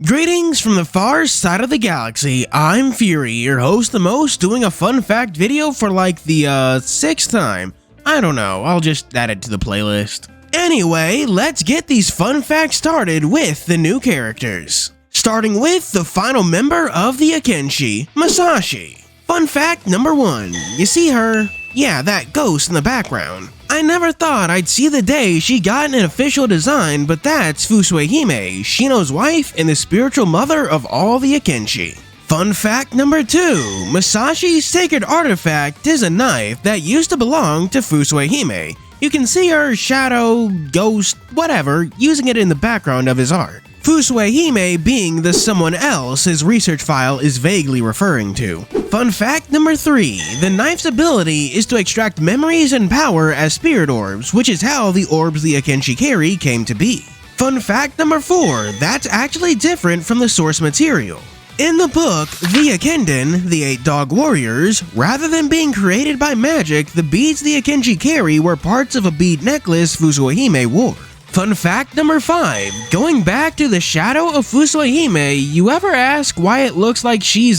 Greetings from the far side of the galaxy. I'm Fury, your host the most, doing a fun fact video for like the sixth time. I don't know, I'll just add it to the playlist. Anyway, let's get these fun facts started with the new characters. Starting with the final member of the Akenshi, Masashi. Fun fact number 1, you see her? Yeah, that ghost in the background. I never thought I'd see the day she got an official design, but that's Fusuehime, Shino's wife and the spiritual mother of all the Akenshi. Fun fact number 2, Masashi's sacred artifact is a knife that used to belong to Fusuehime. You can see her shadow, ghost, whatever, using it in the background of his art. Fusuehime being the someone else his research file is vaguely referring to. Fun fact number 3, the knife's ability is to extract memories and power as spirit orbs, which is how the orbs the Akenshi carry came to be. Fun fact number 4, that's actually different from the source material. In the book, The Akenden, the 8-Dog Warriors, rather than being created by magic, the beads the Akenshi carry were parts of a bead necklace Fusuehime wore. Fun fact number 5, going back to the shadow of Fusuehime, you ever ask why it looks like she's,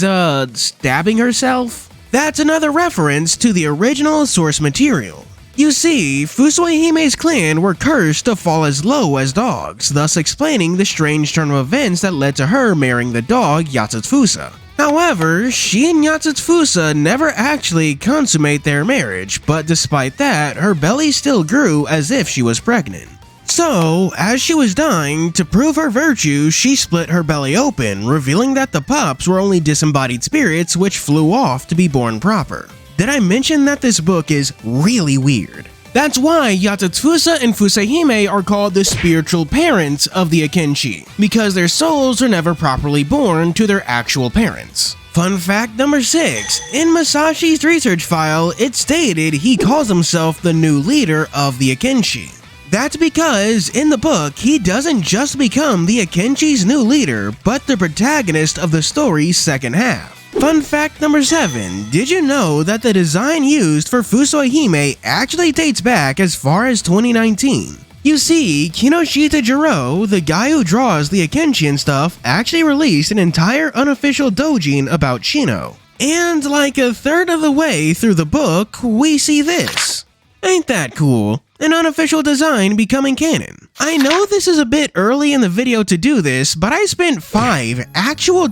stabbing herself? That's another reference to the original source material. You see, Fusuehime's clan were cursed to fall as low as dogs, thus explaining the strange turn of events that led to her marrying the dog Yatsutsufusa. However, she and Yatsutsufusa never actually consummate their marriage, but despite that, her belly still grew as if she was pregnant. So, as she was dying, to prove her virtue, she split her belly open, revealing that the pups were only disembodied spirits which flew off to be born proper. Did I mention that this book is really weird? That's why Yatsutsufusa and Fusuehime are called the spiritual parents of the Akenshi, because their souls are never properly born to their actual parents. Fun fact number 6, in Masashi's research file, it stated he calls himself the new leader of the Akenshi. That's because, in the book, he doesn't just become the Akenshi's new leader, but the protagonist of the story's second half. Fun fact number 7, did you know that the design used for Fusuehime actually dates back as far as 2019? You see, Kinoshita Jiro, the guy who draws the Akenshi and stuff, actually released an entire unofficial doujin about Shino. And like a third of the way through the book, we see this. Ain't that cool? An unofficial design becoming canon. I know this is a bit early in the video to do this, but I spent $5 actual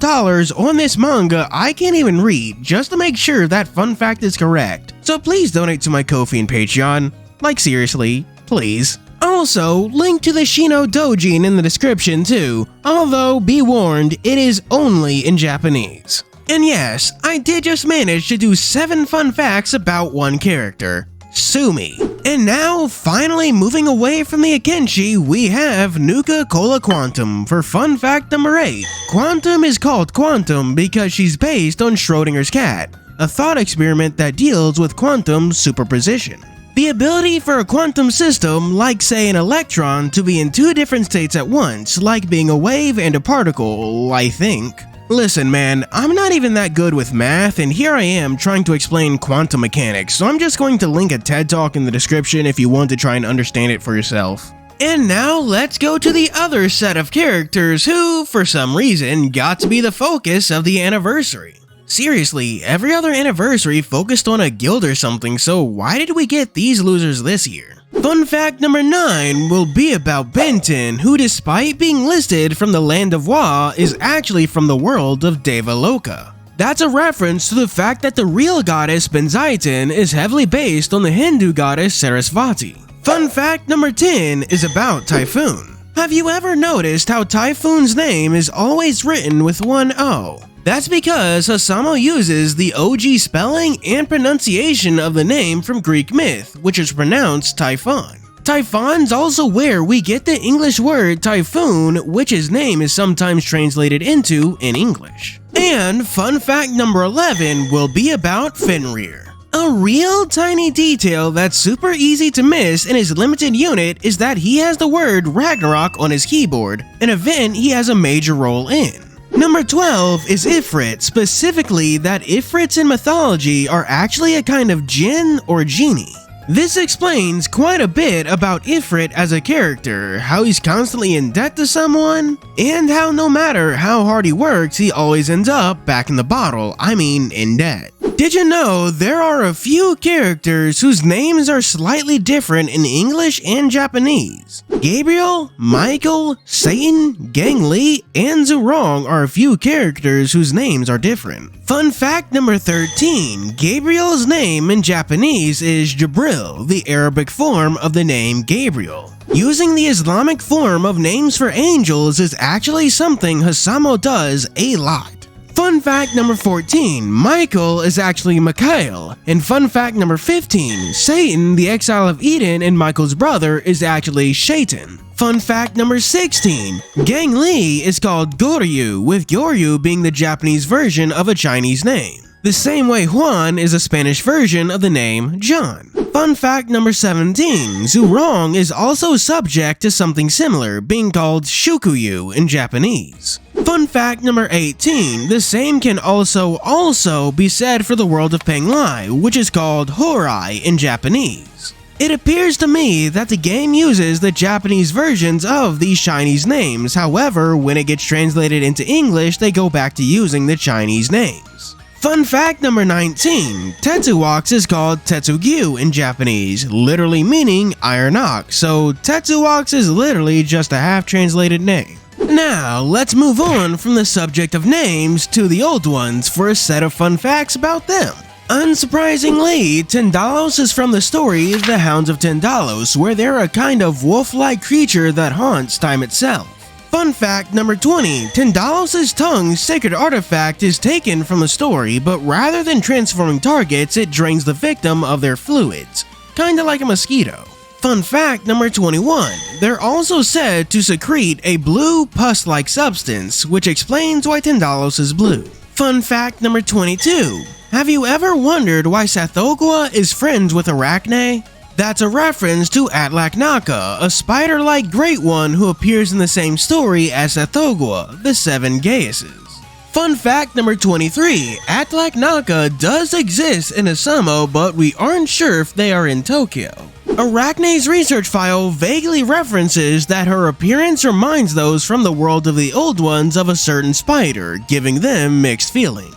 on this manga I can't even read just to make sure that fun fact is correct. So please donate to my Ko-fi and Patreon. Like seriously, please. Also, link to the Shino doujin in the description too, although be warned, it is only in Japanese. And yes, I did just manage to do 7 fun facts about one character. Sue me. And now, finally moving away from the Akenshi, we have Nuka Cola Quantum for fun fact number 8. Quantum is called Quantum because she's based on Schrodinger's cat, a thought experiment that deals with quantum superposition. The ability for a quantum system, like say an electron, to be in 2 different states at once, like being a wave and a particle, I think. Listen man, I'm not even that good with math, and here I am trying to explain quantum mechanics, so I'm just going to link a TED Talk in the description if you want to try and understand it for yourself. And now let's go to the other set of characters who, for some reason, got to be the focus of the anniversary. Seriously, every other anniversary focused on a guild or something, so why did we get these losers this year? Fun fact number 9 will be about Benten, who despite being listed from the land of Wa, is actually from the world of Devaloka. That's a reference to the fact that the real goddess Benzaiten is heavily based on the Hindu goddess Sarasvati. Fun fact number 10 is about Typhoon. Have you ever noticed how Typhoon's name is always written with one O? That's because Housamo uses the OG spelling and pronunciation of the name from Greek myth, which is pronounced Typhon. Typhon's also where we get the English word typhoon, which his name is sometimes translated into in English. And fun fact number 11 will be about Fenrir. A real tiny detail that's super easy to miss in his limited unit is that he has the word Ragnarok on his keyboard, an event he has a major role in. Number 12 is Ifrit, specifically that Ifrits in mythology are actually a kind of jinn or genie. This explains quite a bit about Ifrit as a character, how he's constantly in debt to someone, and how no matter how hard he works, he always ends up back in the bottle, in debt. Did you know there are a few characters whose names are slightly different in English and Japanese? Gabriel, Michael, Satan, Gang Lee, and Zurong are a few characters whose names are different. Fun fact number 13, Gabriel's name in Japanese is Jibril, the Arabic form of the name Gabriel. Using the Islamic form of names for angels is actually something Housamo does a lot. Fun fact number 14, Michael is actually Mikhail. And fun fact number 15, Satan, the exile of Eden and Michael's brother, is actually Shaitan. Fun fact number 16, Gang Lee is called Goryu, with Goryu being the Japanese version of a Chinese name. The same way Juan is a Spanish version of the name John. Fun fact number 17, Zurong is also subject to something similar, being called Shukuyu in Japanese. Fun fact number 18, the same can also be said for the world of Penglai, which is called Horai in Japanese. It appears to me that the game uses the Japanese versions of these Chinese names, however, when it gets translated into English, they go back to using the Chinese names. Fun fact number 19, Tetsuox is called Tetsugyu in Japanese, literally meaning iron ox, so Tetsuox is literally just a half-translated name. Now, let's move on from the subject of names to the old ones for a set of fun facts about them. Unsurprisingly, Tindalos is from the story The Hounds of Tindalos, where they're a kind of wolf-like creature that haunts time itself. Fun fact number 20, Tindalos' tongue's sacred artifact is taken from the story, but rather than transforming targets, it drains the victim of their fluids, kinda like a mosquito. Fun fact number 21, they're also said to secrete a blue pus-like substance, which explains why Tindalos is blue. Fun fact number 22, have you ever wondered why Sathogwa is friends with Arachne? That's a reference to Atlaknaka, a spider-like great one who appears in the same story as Sathogwa, the Seven Gaiuses. Fun fact number 23, Atlaknaka does exist in Housamo, but we aren't sure if they are in Tokyo. Arachne's research file vaguely references that her appearance reminds those from the world of the old ones of a certain spider, giving them mixed feelings.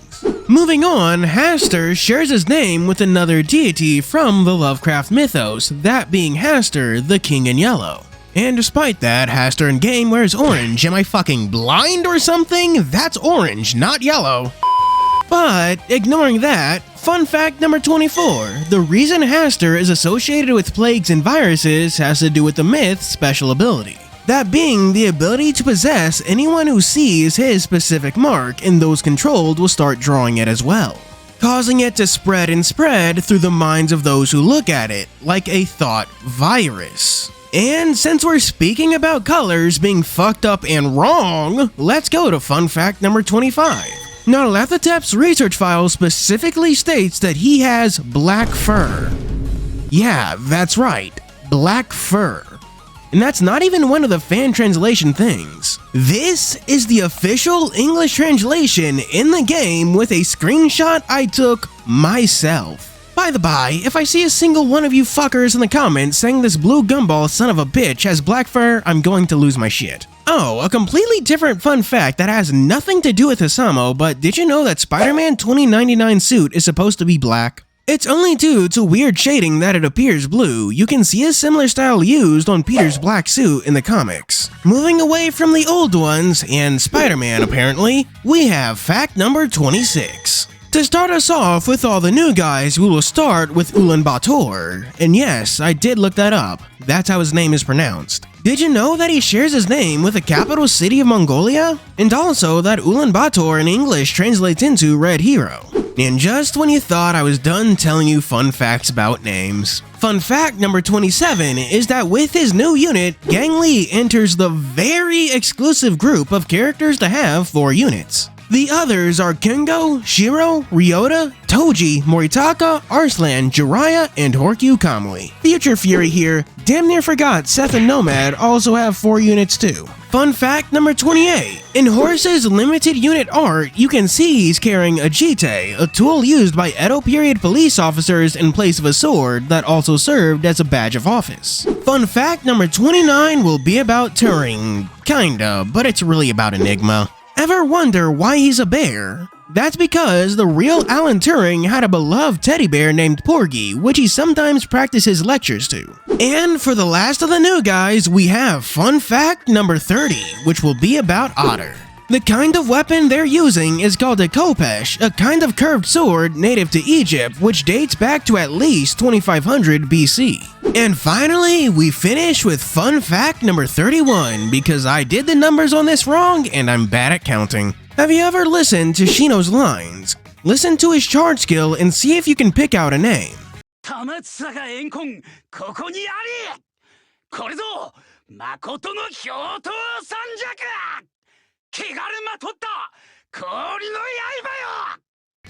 Moving on, Hastur shares his name with another deity from the Lovecraft mythos, that being Hastur, the King in Yellow. And despite that, Hastur in game wears orange. Am I fucking blind or something? That's orange, not yellow. But, ignoring that, fun fact number 24, the reason Hastur is associated with plagues and viruses has to do with the myth's special ability. That being the ability to possess anyone who sees his specific mark, and those controlled will start drawing it as well, causing it to spread and spread through the minds of those who look at it, like a thought virus. And since we're speaking about colors being fucked up and wrong, let's go to fun fact number 25. Nyarlathotep's research file specifically states that he has black fur. Yeah, that's right, black fur. And that's not even one of the fan translation things. This is the official English translation in the game with a screenshot I took myself. By the by, if I see a single one of you fuckers in the comments saying this blue gumball son of a bitch has black fur, I'm going to lose my shit. Oh, a completely different fun fact that has nothing to do with Housamo, but did you know that Spider-Man 2099 suit is supposed to be black? It's only due to weird shading that it appears blue. You can see a similar style used on Peter's black suit in the comics. Moving away from the old ones, and Spider-Man apparently, we have fact number 26. To start us off with all the new guys, we will start with Ulaanbaatar. And yes, I did look that up. That's how his name is pronounced. Did you know that he shares his name with the capital city of Mongolia? And also that Ulaanbaatar in English translates into Red Hero. And just when you thought I was done telling you fun facts about names, fun fact number 27 is that with his new unit, Gang Lee enters the very exclusive group of characters to have 4 units. The others are Kengo, Shiro, Ryota, Toji, Moritaka, Arslan, Jiraiya, and Horikyu Kamui. Future Fury here, damn near forgot Seth and Nomad also have 4 units too. Fun fact number 28. In Horse's limited unit art, you can see he's carrying a jite, a tool used by Edo period police officers in place of a sword that also served as a badge of office. Fun fact number 29 will be about Turing. Kinda, but it's really about Enigma. Ever wonder why he's a bear? That's because the real Alan Turing had a beloved teddy bear named Porgy, which he sometimes practices lectures to. And for the last of the new guys, we have fun fact number 30, which will be about Otter. The kind of weapon they're using is called a khopesh, a kind of curved sword native to Egypt, which dates back to at least 2500 BC. And finally, we finish with fun fact number 31, because I did the numbers on this wrong and I'm bad at counting. Have you ever listened to Shino's lines? Listen to his charge skill and see if you can pick out a name. 玉塚円根ここにありこれぞ誠の氷刀三尺気軽まとった氷の刃よ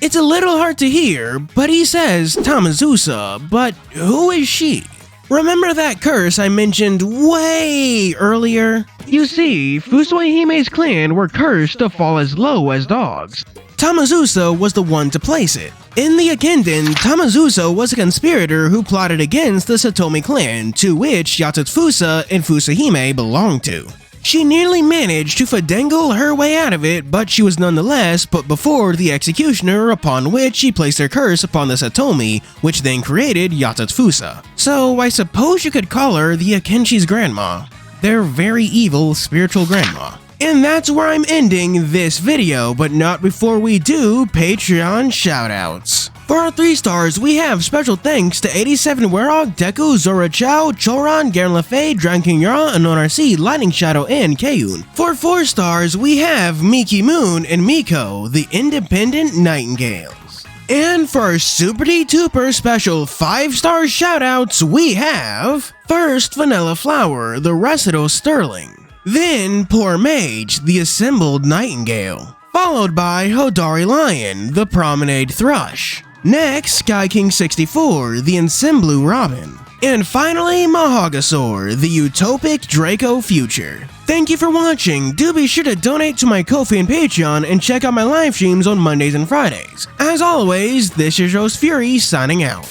It's a little hard to hear, but he says Tamazusa, but who is she? Remember that curse I mentioned way earlier? You see, Fusohime's clan were cursed to fall as low as dogs. Tamazusa was the one to place it. In the Akenden, Tamazusa was a conspirator who plotted against the Satomi clan, to which Yatsutsufusa and Fusahime belonged to. She nearly managed to finagle her way out of it, but she was nonetheless put before the executioner, upon which she placed her curse upon the Satomi, which then created Yatsutsufusa. So I suppose you could call her the Akenshi's grandma. Their very evil spiritual grandma. And that's where I'm ending this video, but not before we do Patreon shoutouts. For our 3 stars, we have special thanks to 87 Werog, Deku, Zora Chow, Choran, Garen Lafay, Dranking Yara, Anon RC, Lightning Shadow, and Kayun. For 4 stars, we have Miki Moon and Miko, the Independent Nightingales. And for our Super D-Tuper special 5-star shoutouts, we have first Vanilla Flower, the Recital Sterling. Then Poor Mage, the Assembled Nightingale. Followed by Hodari Lion, the Promenade Thrush. Next, Sky King 64, the Ensemblu Robin. And finally, Mahagasaur, the Utopic Draco Future. Thank you for watching. Do be sure to donate to my Ko-fi and Patreon and check out my live streams on Mondays and Fridays. As always, this is Rose Fury signing out.